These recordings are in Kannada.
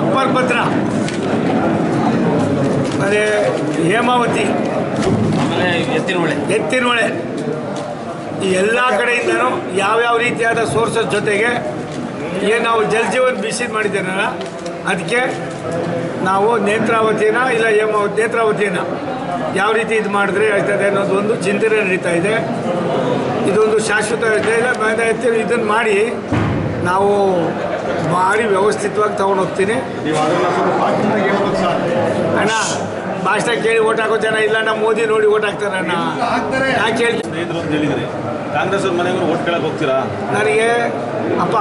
ಅಪ್ಪರ್ ಭದ್ರಾ, ಅದೇ ಹೇಮಾವತಿ, ಆಮೇಲೆ ಎತ್ತಿನಹೊಳೆ, ಈ ಎಲ್ಲ ಕಡೆಯಿಂದನೂ ಯಾವ್ಯಾವ ರೀತಿಯಾದ ಸೋರ್ಸಸ್ ಜೊತೆಗೆ ಏನು ನಾವು ಜಲಜೀವನ್ ಮಿಷನ್ ಮಾಡಿದ್ದೇನಲ್ಲ, ಅದಕ್ಕೆ ನಾವು ನೇತ್ರಾವತಿನ ಇಲ್ಲ ನೇತ್ರಾವತಿನ ಯಾವ ರೀತಿ ಇದು ಮಾಡಿದ್ರೆ ಆಗ್ತದೆ ಅನ್ನೋದು ಒಂದು ಚಿಂತನೆ ನಡೀತಾ ಇದೆ. ಇದೊಂದು ಶಾಶ್ವತ ಇದೆ. ಇದನ್ನು ಮಾಡಿ ನಾವು ಭಾರಿ ವ್ಯವಸ್ಥಿತವಾಗಿ ತೊಗೊಂಡು ಹೋಗ್ತೀನಿ. ಅಣ್ಣ ಭಾಷಣ ಕೇಳಿ ಓಟ್ ಹಾಕೋ ಜನ ಇಲ್ಲ, ನಮ್ಮ ಮೋದಿ ನೋಡಿ ಓಟ್ ಹಾಕ್ತಾರೆ ಅಣ್ಣ. ಯಾಕೆ ಹೇಳಿದ್ರಿ ಕಾಂಗ್ರೆಸ್ ಅವ್ರ ಮನೆಗೂ ಓಟ್ ಕೇಳಕ್ಕೆ ಹೋಗ್ತೀರಾ? ನನಗೆ ಅಪ್ಪ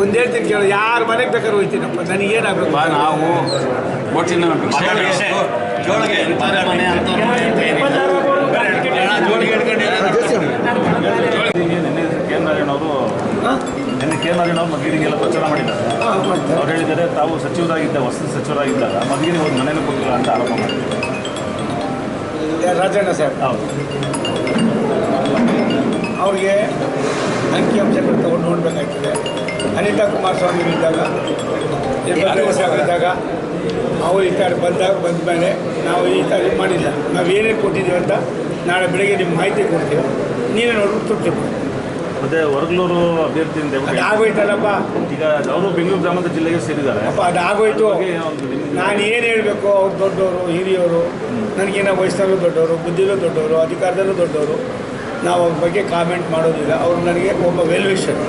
ಒಂದು ಹೇಳ್ತೀನಿ ಕೇಳು, ಯಾರ ಮನೆಗೆ ಬೇಕಾದ್ರೆ ಹೋಗ್ತೀನಪ್ಪ, ನನಗೇನಾಗಬೇಕು. ನಾವು ಕೆ ನಾರಾಯಣ ಅವರು ಮಧುಗಿರಿಗೆಲ್ಲ ಪ್ರಚಾರ ಮಾಡಿದ್ದಾರೆ. ಅವ್ರು ಹೇಳಿದ್ದಾರೆ ತಾವು ಸಚಿವರಾಗಿದ್ದಾಗ, ವಸತಿ ಸಚಿವರಾಗಿದ್ದಾಗ ಮಧುಗಿರಿ ಒಂದು ಮನೆಯೂ ಕೊಟ್ಟಿಲ್ಲ ಅಂತ ಆರೋಪ ಮಾಡಿದ್ದಾರೆ. ರಾಜಣ್ಣ ಸಾಹೇಬ್ ಹೌದು, ಅವ್ರಿಗೆ ಅಂಕಿಅಂಶಗಳು ತೊಗೊಂಡು ನೋಡಬೇಕಾಗ್ತದೆ. ಅನಿತಾ ಕುಮಾರಸ್ವಾಮಿ ಇದ್ದಾಗ, ಇದ್ದಾಗ ಅವರು ಈ ಥರ ಬಂದ ಮೇಲೆ ನಾವು ಈ ಥರ ಇದು ಮಾಡಿಲ್ಲ. ನಾವು ಏನೇನು ಕೊಟ್ಟಿದ್ದೀವಿ ಅಂತ ನಾಳೆ ಬೆಳಗ್ಗೆ ನಿಮ್ಮ ಮಾಹಿತಿ ಕೊಡ್ತೀವಿ, ನೀವೇ ನೋಡ್ಬಿಟ್ಟು ತೃಪ್ತಿ. ಮತ್ತೆ ಹೊರಗ್ಲೂರು ಅಭ್ಯರ್ಥಿಯಿಂದ ಆಗೋಯ್ತಲ್ಲಪ್ಪ. ಈಗ ಅವರು ಬೆಂಗಳೂರು ಗ್ರಾಮಾಂತರ ಜಿಲ್ಲೆಗೆ ಸೇರಿದ್ದಾರೆ. ಅಪ್ಪ ಅದು ಆಗೋಯ್ತು. ನಾನು ಏನು ಹೇಳಬೇಕು, ಅವ್ರು ದೊಡ್ಡವರು, ಹಿರಿಯವರು, ನನಗೇನೋ ವಯಸ್ಸಲ್ಲೂ ದೊಡ್ಡವರು, ಬುದ್ಧಿಲೂ ದೊಡ್ಡವರು, ಅಧಿಕಾರದಲ್ಲೂ ದೊಡ್ಡವರು. ನಾವು ಅವ್ರ ಬಗ್ಗೆ ಕಾಮೆಂಟ್ ಮಾಡೋದಿಲ್ಲ. ಅವರು ನನಗೆ ಒಬ್ಬ ವೆಲ್ ವಿಷರ್,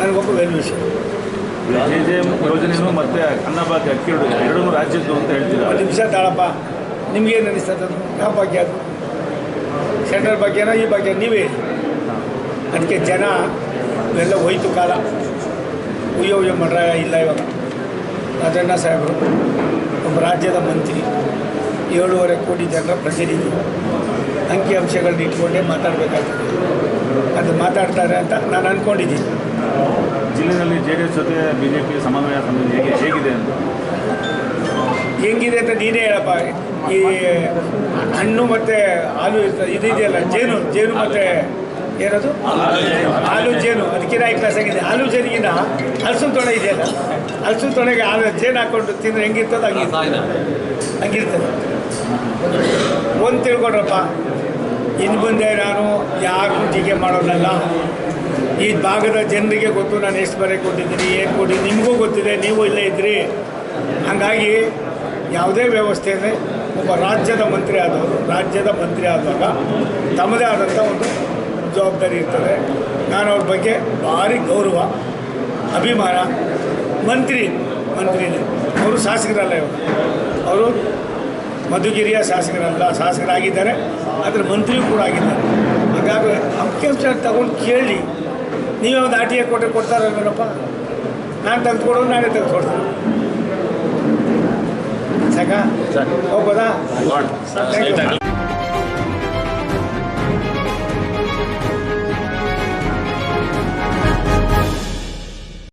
ನನಗೊಬ್ಬ ವೆಲ್ ವಿಷರ್. JJM ಯೋಜನೆಯೂ ಮತ್ತು ಅನ್ನಭಾಗ್ಯ ಅಕ್ಕಿ ಎರಡೂ ರಾಜ್ಯದ್ದು ಅಂತ ಹೇಳ್ತಿದ್ದಾರೆ. ಒಂದು ನಿಮಿಷ ತಾಳಪ್ಪ, ನಿಮಗೇನು ಅನಿಸ್ತದೆ? ಯಾವ ಭಾಗ್ಯ ಅದು? ಸೆಂಟ್ರಲ್ ಭಾಗ್ಯನ ಈ ಭಾಗ್ಯ ನೀವೇ. ಅದಕ್ಕೆ ಜನ ಎಲ್ಲ ಹೋಯ್ತು ಕಾಲ, ಉಯ್ಯೋ ಮಾಡ್ರ ಇಲ್ಲ. ಇವಾಗ ರಾಜಣ್ಣ ಸಾಹೇಬರು ಒಬ್ಬ ರಾಜ್ಯದ ಮಂತ್ರಿ, 7.5 ಕೋಟಿ ಜನರ ಪ್ರತಿನಿಧಿ, ಅಂಕಿಅಂಶಗಳನ್ನ ಇಟ್ಕೊಂಡೇ ಮಾತಾಡಬೇಕಾಗ್ತದೆ. ಅದು ಮಾತಾಡ್ತಾರೆ ಅಂತ ನಾನು ಅಂದ್ಕೊಂಡಿದ್ದೀನಿ. ಜಿಲ್ಲೆಯಲ್ಲಿ JDS ಜೊತೆ BJP ಸಮನ್ವಯ ಹೇಗಿದೆ ಅಂತ ಹೆಂಗಿದೆ ಅಂತ ನೀನೇ ಹೇಳಪ್ಪ. ಈ ಹಣ್ಣು ಮತ್ತು ಹಾಲು ಇದೆಯಲ್ಲ, ಜೇನು ಮತ್ತು ಏನದು ಹಾಲು ಜೇನು, ಅದಕ್ಕಿಂತ ಈ ಕ್ಲಾಸ್ ಆಗಿದೆ. ಹಾಲು ಜೇನಿಗಿಂತ ಹಲಸಿನ ತೊಳೆ ಇದೆಯಲ್ಲ, ಹಲಸಿನ ತೊಳೆಗೆ ಜೇನು ಹಾಕ್ಕೊಂಡು ತಿಂದರೆ ಹೆಂಗಿರ್ತದೆ ಹಂಗಿರ್ತದೆ. ಒಂದು ತಿಳ್ಕೊಡ್ರಪ್ಪ, ಇನ್ನು ಮುಂದೆ ನಾನು ಯಾರು ಟೀಕೆ ಮಾಡೋದಲ್ಲ. ಈ ಭಾಗದ ಜನರಿಗೆ ಗೊತ್ತು ನಾನು ಎಷ್ಟು ಬರೆ ಕೊಟ್ಟಿದ್ದೀನಿ, ಏನು ಕೊಟ್ಟಿದ್ದೀನಿ, ನಿಮಗೂ ಗೊತ್ತಿದೆ, ನೀವು ಇಲ್ಲೇ ಇದ್ರಿ. ಹಾಗಾಗಿ ಯಾವುದೇ ವ್ಯವಸ್ಥೆಯಲ್ಲಿ ಒಬ್ಬ ರಾಜ್ಯದ ಮಂತ್ರಿ ಆದಾಗ ತಮ್ಮದೇ ಆದಂಥ ಒಂದು ಜವಾಬ್ದಾರಿ ಇರ್ತದೆ. ನಾನು ಅವ್ರ ಬಗ್ಗೆ ಭಾರಿ ಗೌರವ, ಅಭಿಮಾನ. ಮಂತ್ರಿನೇ ಅವರು, ಶಾಸಕರಲ್ಲ. ಅವರು ಮಧುಗಿರಿಯ ಶಾಸಕರಾಗಿದ್ದಾರೆ, ಅದರ ಮಂತ್ರಿಯೂ ಕೂಡ ಆಗಿದ್ದಾರೆ. ಹಾಗಾಗಿ ಅಂಕಿಅಂಶ ತಗೊಂಡು ಕೇಳಿ, ನೀವೇ ಒಂದು RTI ಕೊಡ್ತಾರಲ್ವೇನಪ್ಪ, ನಾನು ತೆಗೆದುಕೊಡೋದು ನಾನೇ ತೆಗೆದುಕೊಡ್ತೀನಿ. ಸಾಕಾ? ಹೋಗ್ಬೋದಾ? Thank you.